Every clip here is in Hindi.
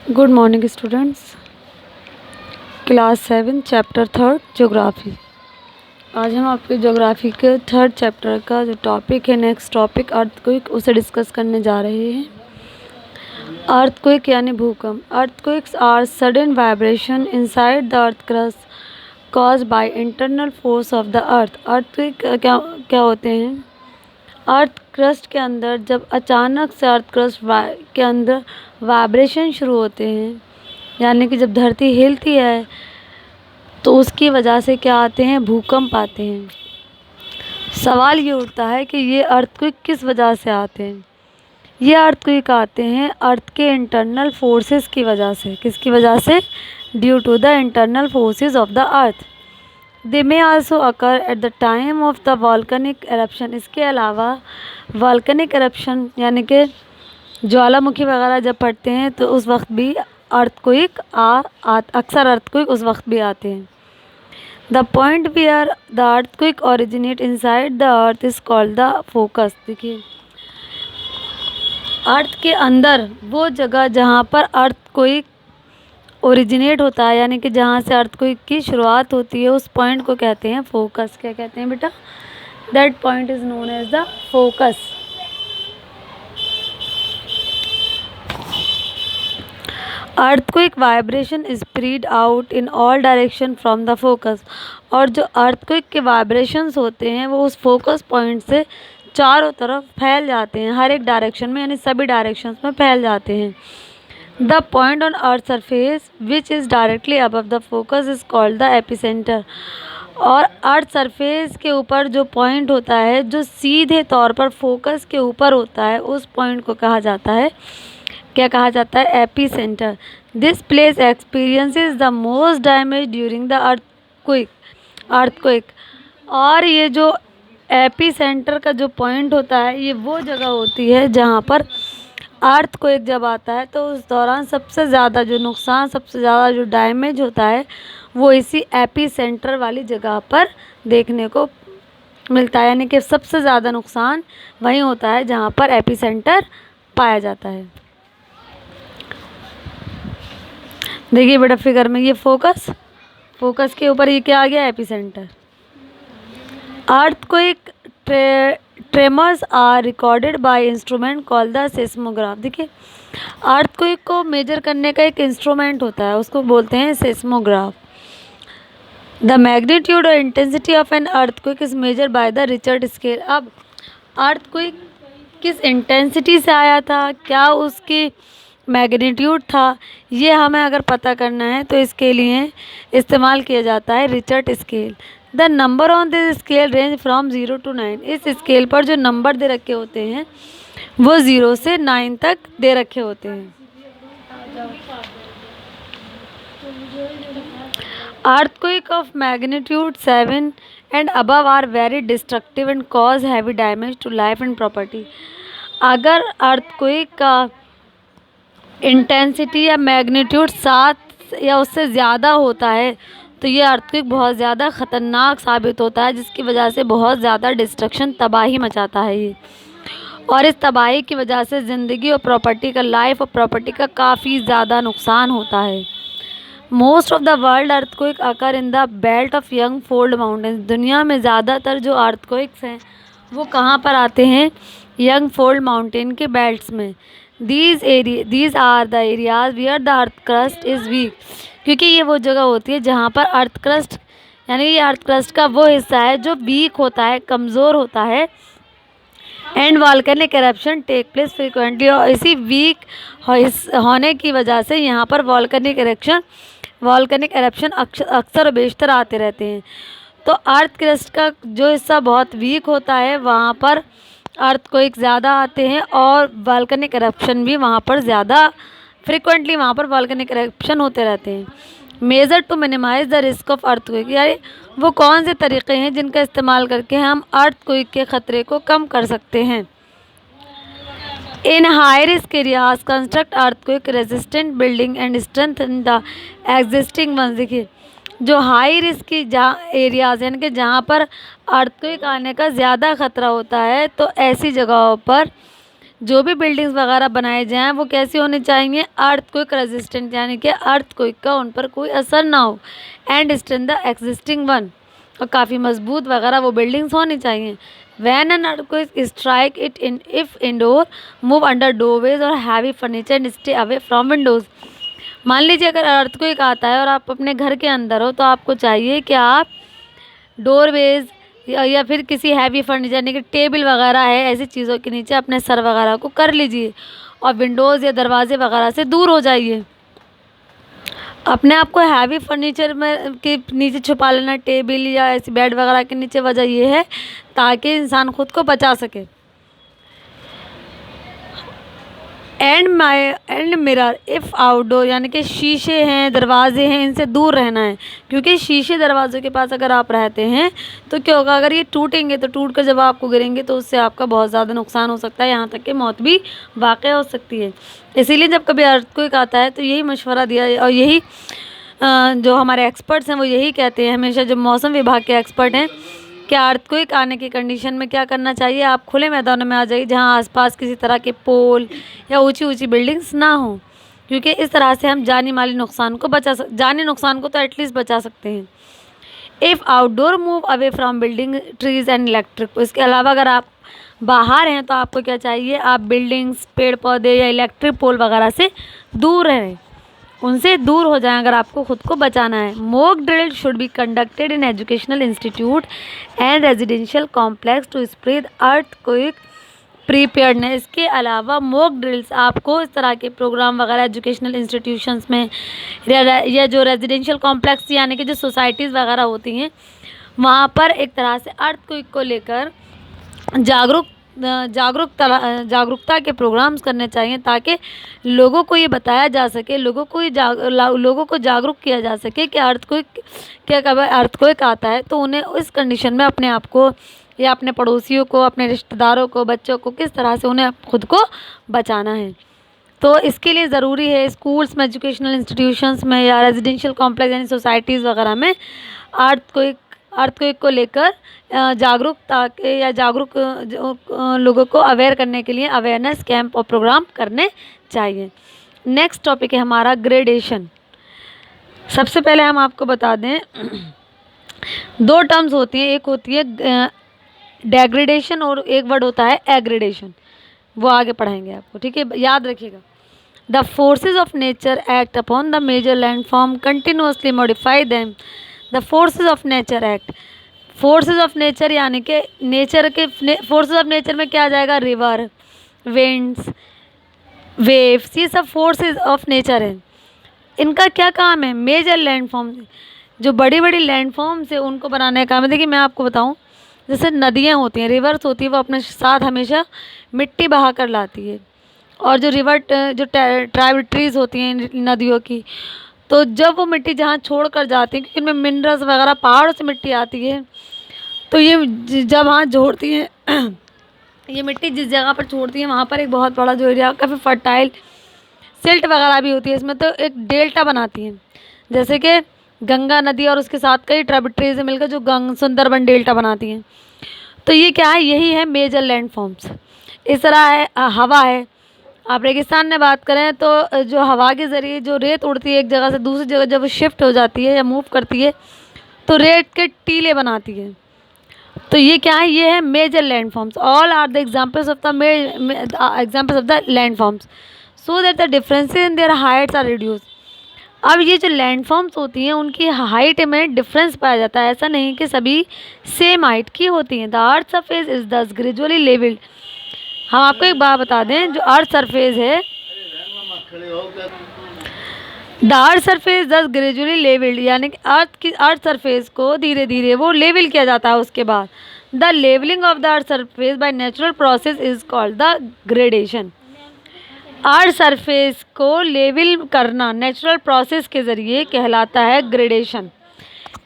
Good morning students. Class 7 chapter 3 geography. आज हम आपके ज्योग्राफी के 3rd चैप्टर का जो टॉपिक है, नेक्स्ट टॉपिक अर्थक्वेक, उसे डिस्कस करने जा रहे हैं। अर्थक्वेक यानी भूकंप। Earthquakes are sudden vibration inside the earth crust caused by internal force of the earth. Earthquake क्या होते हैं? अर्थ क्रस्ट के अंदर जब अचानक से अर्थ क्रस्ट के अंदर वाइब्रेशन शुरू होते हैं, यानी कि जब धरती हिलती है तो उसकी वजह से क्या आते हैं? भूकंप आते हैं। सवाल ये उठता है कि ये अर्थक्वेक किस वजह से आते हैं? ये अर्थक्वेक आते हैं अर्थ के इंटरनल फोर्सेस की वजह से। किसकी वजह से? Due to the internal forces of the earth. They may also occur at the time of the volcanic eruption. इसके अलावा वॉल्केनिक एरप्शन यानी कि ज्वालामुखी वगैरह जब पड़ते हैं तो उस वक्त भी अर्थक्वेक अक्सर अर्थक्वेक उस वक्त भी आते हैं। The point where the earthquake originate inside the earth is called the focus. देखिए, अर्थ के अंदर वो जगह जहाँ पर अर्थक्वेक ओरिजिनेट होता है, यानी कि जहाँ से अर्थक्वेक की शुरुआत होती है, उस पॉइंट को कहते हैं फोकस। क्या कहते हैं बेटा? That point is known as the focus. Earthquake vibration spread out in all direction from the focus. और जो अर्थक्वेक के वाइब्रेशंस होते हैं वो उस फोकस पॉइंट से चारों तरफ फैल जाते हैं, हर एक डायरेक्शन में, यानी सभी डायरेक्शंस में फैल जाते हैं। The point on earth surface which is directly above the focus is called the epicentre. और अर्थ सरफेस के ऊपर जो पॉइंट होता है, जो सीधे तौर पर फोकस के ऊपर होता है, उस पॉइंट को कहा जाता है, क्या कहा जाता है? Epicentre. This place experiences the most damage during the earthquake. और ये जो एपिसेंटर का जो पॉइंट होता है, ये वो जगह होती है जहाँ पर अर्थक्वेक जब आता है तो उस दौरान सबसे ज़्यादा जो नुकसान, सबसे ज़्यादा जो डैमेज होता है, वो इसी एपिसेंटर वाली जगह पर देखने को मिलता है। यानी कि सबसे ज़्यादा नुकसान वहीं होता है जहाँ पर एपिसेंटर पाया जाता है। देखिए बेटा, फिगर में ये फोकस के ऊपर ये क्या आ गया? Epicentre. Earthquake tremors are recorded by instrument called the seismograph. देखिए, अर्थक्वेक को मेजर करने का एक इंस्ट्रूमेंट होता है, उसको बोलते हैं सेस्मोग्राफ। द मैग्नीट्यूड और intensity of an earthquake is measure by the Richard scale. अब अर्थक्वेक किस इंटेंसिटी से आया था, क्या उसकी मैग्नीट्यूड था, ये हमें अगर पता करना है तो इसके लिए इस्तेमाल किया जाता है Richard scale. The number on this scale range from 0 to 9। इस स्केल पर जो नंबर दे रखे होते हैं वो 0 से 9 तक दे रखे होते हैं। Earthquake of magnitude 7 and above are very destructive and cause heavy damage to life and property. अगर अर्थक्वेक का इंटेंसिटी या मैग्नीट्यूड 7 या उससे ज़्यादा होता है तो ये अर्थक्वेक बहुत ज़्यादा ख़तरनाक साबित होता है, जिसकी वजह से बहुत ज़्यादा डिस्ट्रक्शन, तबाही मचाता है ये। और इस तबाही की वजह से ज़िंदगी और प्रॉपर्टी का, लाइफ और प्रॉपर्टी का काफ़ी ज़्यादा नुकसान होता है। Most of the world earthquake occur in the belt of young fold mountains. दुनिया में ज़्यादातर जो अर्थक्वेक्स हैं वो कहाँ पर आते हैं? यंग फोल्ड माउंटेन के बेल्ट्स में। These are the areas where the earth crust is weak। क्योंकि ये वो जगह होती है जहाँ पर अर्थ क्रस्ट, यानी ये अर्थ क्रस्ट का वो हिस्सा है जो वीक होता है, कमज़ोर होता है। And volcanic eruption take place frequently. और इसी वीक होने की वजह से यहाँ पर वॉल्केनिक एरप्शन अक्सर बेशतर आते रहते हैं। तो अर्थ क्रस्ट का जो हिस्सा बहुत वीक होता है वहाँ पर अर्थक्वेक ज़्यादा आते हैं, और वॉल्केनिक एरप्शन भी वहाँ पर ज़्यादा फ्रिक्वेंटली वहाँ पर वॉल्केनिक एरप्शन होते रहते हैं। Measure to minimise the risk of earthquake. यानी वो कौन से तरीक़े हैं जिनका इस्तेमाल करके हम अर्थक्वेक के ख़तरे को कम कर सकते हैं? In high risk areas construct earthquake resistant building and strengthen the existing ones. देखिए, जो हाई रिस्क की एरियाज़, यानी कि जहाँ पर अर्थक्वेक आने का ज़्यादा ख़तरा होता है, तो ऐसी जगहों पर जो भी बिल्डिंग्स वगैरह बनाए जाएं वो कैसी होनी चाहिए, अर्थक्वेक रेजिस्टेंट, यानी कि अर्थक्वेक का उन पर कोई असर ना हो, and strength the existing one, और काफ़ी मजबूत वगैरह वो बिल्डिंग्स होनी चाहिए। When an earthquake strike it in if indoor move under doorways और heavy furniture and stay away from windows. मान लीजिए अगर अर्थक्वेक आता है और आप अपने घर के अंदर हो, तो आपको चाहिए कि आप डोरवेज या फिर किसी हैवी फर्नीचर यानी कि टेबल वगैरह है, ऐसी चीज़ों के नीचे अपने सर वगैरह को कर लीजिए और विंडोज़ या दरवाजे वगैरह से दूर हो जाइए। अपने आप को हैवी फर्नीचर में के नीचे छुपा लेना, टेबल या ऐसी बेड वगैरह के नीचे, वजह ये है ताकि इंसान खुद को बचा सके। एंड मिरर इफ़ आउटडोर, यानी कि शीशे हैं, दरवाजे हैं, इनसे दूर रहना है, क्योंकि शीशे दरवाज़ों के पास अगर आप रहते हैं तो क्या होगा, अगर ये टूटेंगे तो टूट कर जब आपको गिरेंगे तो उससे आपका बहुत ज़्यादा नुकसान हो सकता है, यहाँ तक कि मौत भी वाक़ हो सकती है। इसीलिए जब कभी अर्थक्वेक आता है तो यही मशवरा दिया और यही जो हमारे एक्सपर्ट्स हैं वो यही कहते हैं हमेशा, जो मौसम विभाग के एक्सपर्ट हैं, कि अर्थक्वेक आने की कंडीशन में क्या करना चाहिए, आप खुले मैदानों में आ जाइए जहाँ आसपास किसी तरह के पोल या ऊंची ऊंची बिल्डिंग्स ना हो, क्योंकि इस तरह से हम जानी माली नुकसान को जानी नुकसान को तो एटलीस्ट बचा सकते हैं। If outdoor move away from building trees and electric. इसके अलावा अगर आप बाहर हैं तो आपको क्या चाहिए, आप बिल्डिंग्स, पेड़ पौधे या इलेक्ट्रिक पोल वगैरह से दूर रहें, उनसे दूर हो जाएं अगर आपको खुद को बचाना है। Mock drill should be conducted in educational institute and residential complex to spread earthquake preparedness. इसके अलावा मॉक ड्रिल्स आपको इस तरह के प्रोग्राम वगैरह एजुकेशनल इंस्टीट्यूशंस में या जो रेजिडेंशियल कॉम्प्लेक्स यानी कि जो सोसाइटीज़ वगैरह होती हैं वहाँ पर एक तरह से अर्थक्वेक को लेकर जागरूकता के प्रोग्राम्स करने चाहिए, ताकि लोगों को ये बताया जा सके, लोगों को जागरूक किया जा सके कि अर्थक्वेक आता है तो उन्हें इस कंडीशन में अपने आप को या अपने पड़ोसियों को, अपने रिश्तेदारों को, बच्चों को किस तरह से उन्हें खुद को बचाना है। तो इसके लिए ज़रूरी है स्कूल्स में, एजुकेशनल इंस्टीट्यूशंस में या रेजिडेंशियल कॉम्प्लेक्स यानी सोसाइटीज़ वगैरह में अर्थक्वेक को लेकर जागरूकता के या जागरूक लोगों को अवेयर करने के लिए अवेयरनेस कैंप और प्रोग्राम करने चाहिए। नेक्स्ट टॉपिक है हमारा ग्रेडेशन। सबसे पहले हम आपको बता दें दो टर्म्स होती हैं, एक होती है डेग्रेडेशन और एक वर्ड होता है एग्रेडेशन, वो आगे पढ़ाएंगे आपको, ठीक है, याद रखिएगा। The forces of nature act upon the major landform continuously modify them. The forces of nature act, forces of nature यानी कि नेचर के फोर्सेज ऑफ नेचर में क्या आ जाएगा, रिवर, विंड्स, वेव्स, ये सब फोर्सेज ऑफ नेचर है। इनका क्या काम है, मेजर लैंडफॉर्म, जो बड़ी बड़ी लैंडफॉर्म्स है उनको बनाने का काम है। देखिए मैं आपको बताऊं, जैसे नदियां होती हैं, रिवर्स होती है, वो अपने साथ हमेशा मिट्टी बहा कर लाती है, और जो जो ट्राइब्यूटरीज होती हैं नदियों की, तो जब वो मिट्टी जहाँ छोड़ कर जाती है, क्योंकि इनमें मिनरल्स वगैरह पहाड़ों से मिट्टी आती है, तो ये जब वहाँ छोड़ती हैं ये मिट्टी जिस जगह पर छोड़ती है वहाँ पर एक बहुत बड़ा जो एरिया काफ़ी फर्टाइल सिल्ट वगैरह भी होती है इसमें, तो एक डेल्टा बनाती हैं, जैसे कि गंगा नदी और उसके साथ कई ट्रिब्यूटरीज मिलकर जो सुंदरबन डेल्टा बनाती हैं। तो ये क्या है, यही है मेजर लैंडफॉर्म्स। इस तरह है हवा है, आप रेगिस्तान में बात करें तो जो हवा के ज़रिए जो रेत उड़ती है एक जगह से दूसरी जगह, जब वो शिफ्ट हो जाती है या मूव करती है तो रेत के टीले बनाती है। तो ये क्या है, ये है major landforms. All are the examples of the landforms so that the differences in their heights are reduce. अब ये जो लैंडफॉर्म्स होती हैं उनकी हाइट में डिफरेंस पाया जाता है, ऐसा नहीं कि सभी सेम हाइट की होती हैं। द अर्थ सरफेस इज दस ग्रेजुअली लेवल्ड। हम आपको एक बात बता दें, जो अर्थ सरफेस है, द अर्थ सरफेस दस ग्रेजुअली लेवल्ड, यानी कि अर्थ सरफेस को धीरे धीरे वो लेवल किया जाता है। उसके बाद the levelling of the earth surface by natural process is called the gradation. Earth surface को लेवल करना नेचुरल प्रोसेस के ज़रिए कहलाता है gradation.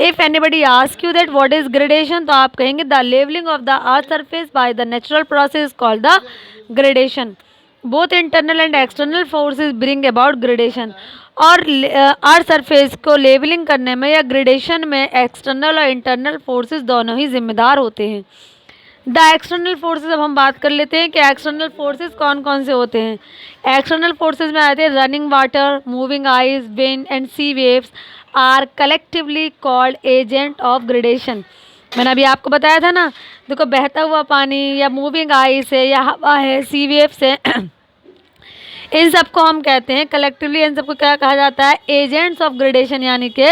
If anybody ask you that what is gradation, तो आप कहेंगे the levelling of the earth surface by the natural process called the gradation. Both internal and external forces bring about gradation. और अर्थ सरफेस को लेवलिंग करने में या ग्रेडेशन में एक्सटर्नल और इंटरनल फोर्सेस दोनों ही जिम्मेदार होते हैं। द एक्सटर्नल फोर्सेस, अब हम बात कर लेते हैं कि एक्सटर्नल फोर्सेस कौन कौन से होते हैं। एक्सटर्नल फोर्सेस में आते हैं running water, moving ice, wind and sea waves are collectively called agent of gradation. मैंने अभी आपको बताया था ना, देखो बहता हुआ पानी या मूविंग आइस है या हवा है, सी वेव्स है, इन सबको हम कहते हैं कलेक्टिवली, इन सबको क्या कहा जाता है, एजेंट्स ऑफ ग्रेडेशन, यानी कि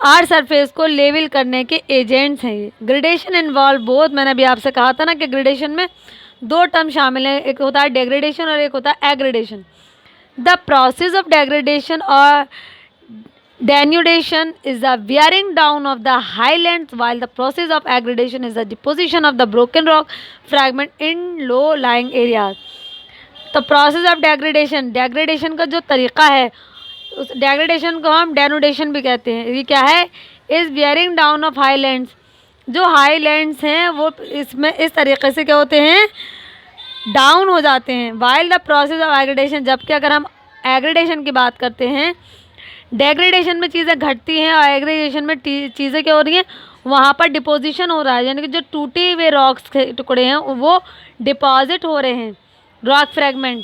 आर सरफेस को लेवल करने के एजेंट्स हैं ये। ग्रेडेशन इन्वॉल्व बोथ, मैंने अभी आपसे कहा था ना कि ग्रेडेशन में दो टर्म शामिल हैं, एक होता है डेग्रेडेशन और एक होता है एग्रेडेशन। द प्रोसेस ऑफ डेग्रेडेशन और denudation is the wearing down of the highlands, while the process of aggradation is the deposition of the broken rock fragment in low lying areas। तो प्रोसेस ऑफ डेग्रेडेशन, डेग्रेडेशन का जो तरीका है उस डेग्रेडेशन को हम डेनुडेशन भी कहते हैं। ये क्या है, इस वेयरिंग डाउन ऑफ हाईलैंड्स, जो हाईलैंड्स हैं वो इसमें इस तरीके से क्या होते हैं, डाउन हो जाते हैं। While the process of aggradation, जबकि अगर हम एग्रेडेशन की बात करते हैं, डेग्रेडेशन में चीज़ें घटती हैं और एग्रेडेशन में चीज़ें क्या हो रही हैं, वहाँ पर डिपोजिशन हो रहा है, यानी कि जो टूटे हुए रॉक्स के टुकड़े हैं वो डिपॉजिट हो रहे हैं, रॉक फ्रैगमेंट,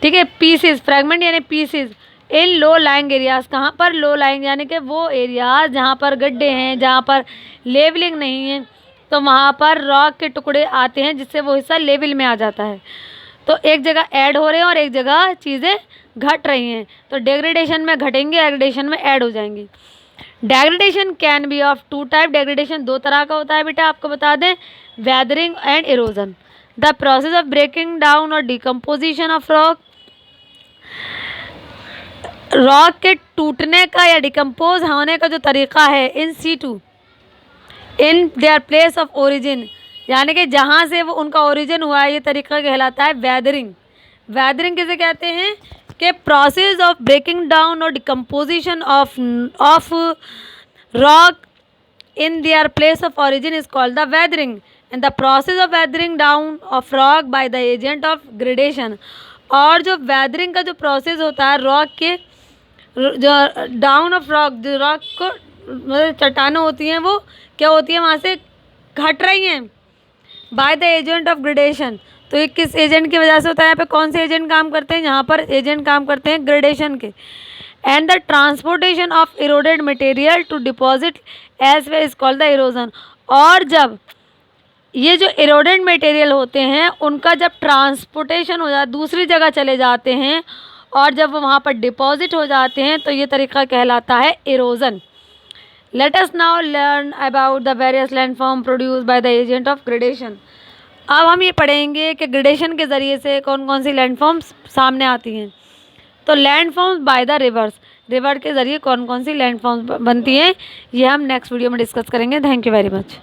ठीक है, पीसेस, फ्रैगमेंट यानी पीसेस, इन लो लाइंग एरियाज़। कहाँ पर, लो लाइंग यानी कि वो एरियाज़ जहाँ पर गड्ढे हैं, जहाँ पर लेवलिंग नहीं है, तो वहाँ पर रॉक के टुकड़े आते हैं जिससे वो हिस्सा लेवल में आ जाता है। तो एक जगह ऐड हो रहे हैं और एक जगह चीज़ें घट रही हैं, तो डेग्रेडेशन में घटेंगे, एग्रेडेशन में ऐड हो जाएंगी। Degradation can be of two type, degradation दो तरह का होता है बेटा, आपको बता दें, weathering and erosion. The process of breaking down और डिकम्पोजिशन ऑफ रॉक, रॉक के टूटने का या डिकम्पोज होने का जो तरीका है, in situ, in their place of origin, यानी कि जहाँ से वो उनका ओरिजिन हुआ है, ये तरीका कहलाता है वेदरिंग। वेदरिंग किसे कहते हैं कि प्रोसेस ऑफ ब्रेकिंग डाउन और decomposition of rock in their place of origin is called the weathering, and the process of weathering down of rock by the agent of gradation. और जो वेदरिंग का जो प्रोसेस होता है रॉक के, जो डाउन ऑफ रॉक, जो रॉक को मतलब चट्टानें होती हैं वो क्या होती है, वहाँ से घट रही हैं by the agent of gradation. तो ये किस एजेंट की वजह से होता है, यहाँ पे कौन से एजेंट काम करते हैं, यहाँ पर एजेंट काम करते हैं ग्रेडेशन के। And the transportation of eroded material to deposit as way is called the erosion. और जब ये जो इरोडेड मटेरियल होते हैं उनका जब ट्रांसपोर्टेशन हो जाता है, दूसरी जगह चले जाते हैं और जब वो वहाँ पर डिपॉजिट हो जाते हैं, तो ये तरीका कहलाता है erosion. Let us now learn about the various landform produce by the agent of gradation. अब हम ये पढ़ेंगे कि ग्रेडेशन के ज़रिए से कौन कौन सी लैंडफॉर्म्स सामने आती हैं। तो landforms by the reverse, river के ज़रिए कौन कौन सी लैंडफॉर्म्स बनती हैं, ये हम नेक्स्ट वीडियो में डिस्कस करेंगे। Thank you very much.